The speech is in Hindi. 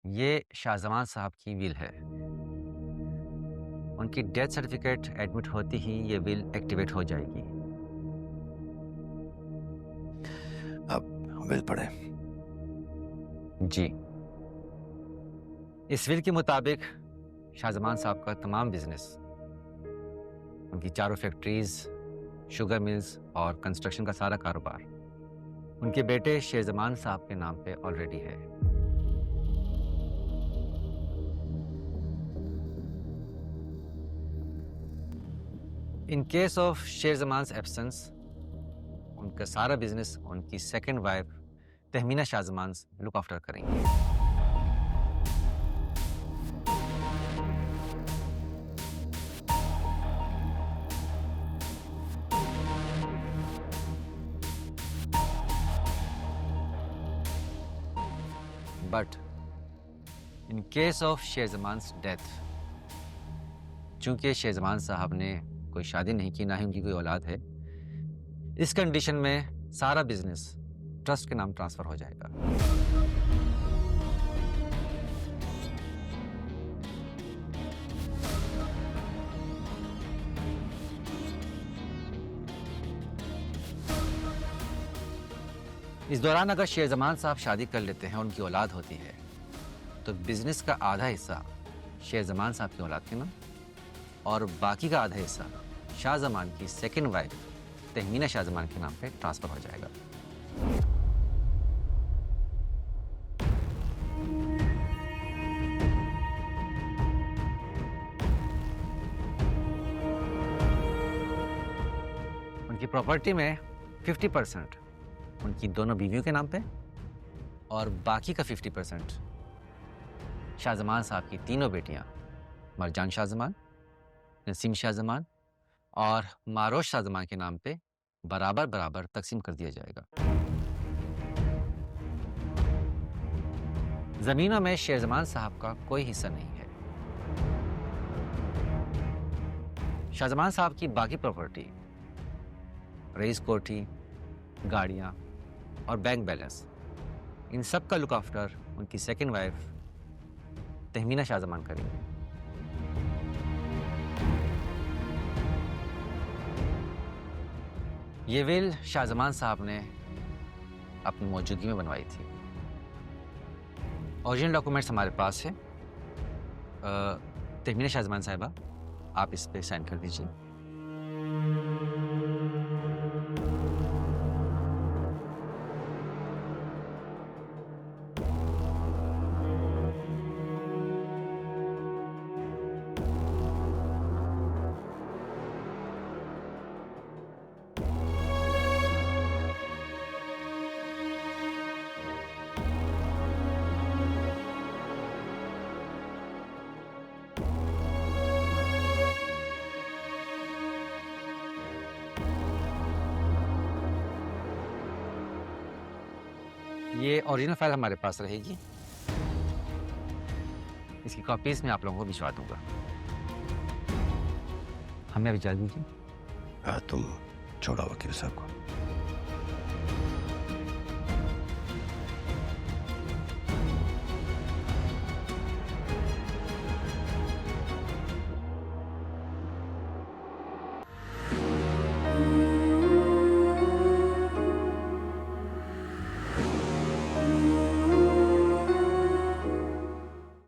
ये शाहजमान साहब की विल है। उनकी डेथ सर्टिफिकेट एडमिट होती ही ये विल एक्टिवेट हो जाएगी। अब विल पढ़े। जी, इस विल के मुताबिक शाहजमान साहब का तमाम बिजनेस, उनकी चारों फैक्ट्रीज, शुगर मिल्स और कंस्ट्रक्शन का सारा कारोबार उनके बेटे शेरजमान साहब के नाम पे ऑलरेडी है। In case of Sherzaman's absence उनका सारा बिजनेस उनकी second wife Tahmina Shahzaman look after करेंगी। But in case of Sherzaman's death, चूंकि शेरजमान साहब ने कोई शादी नहीं की, ना ही उनकी कोई औलाद है, इस कंडीशन में सारा बिजनेस ट्रस्ट के नाम ट्रांसफर हो जाएगा। इस दौरान अगर शेरजमान साहब शादी कर लेते हैं, उनकी औलाद होती है, तो बिजनेस का आधा हिस्सा शेरजमान साहब की औलाद के नाम और बाकी का आधा हिस्सा शाहजमान की सेकंड वाइफ तहमीना शाहजमान के नाम पे ट्रांसफर हो जाएगा। उनकी प्रॉपर्टी में 50% उनकी दोनों बीवियों के नाम पे और बाकी का 50% शाहजमान साहब की तीनों बेटियां मरजान शाहजमान, नसीम शाहजमान और मारोश शाहजमान के नाम पे बराबर बराबर तकसीम कर दिया जाएगा। जमीनों में शेरजमान साहब का कोई हिस्सा नहीं है। शाहजमान साहब की बाकी प्रॉपर्टी, रईस कोठी, गाड़ियां और बैंक बैलेंस, इन सब का लुक आफ्टर उनकी सेकंड वाइफ तहमीना शाहजमान करेंगे। ये विल शाहजमान साहब ने अपनी मौजूदगी में बनवाई थी। ओरिजिनल डॉक्यूमेंट्स हमारे पास है। तहमीना शाहजमान साहिबा, आप इस पे साइन कर दीजिए। ये ओरिजिनल फाइल हमारे पास रहेगी। इसकी कॉपीज मैं आप लोगों को भिजवा दूंगा। हमें अभी इजाजत दीजिए। तुम छोड़ो वकील साहब को।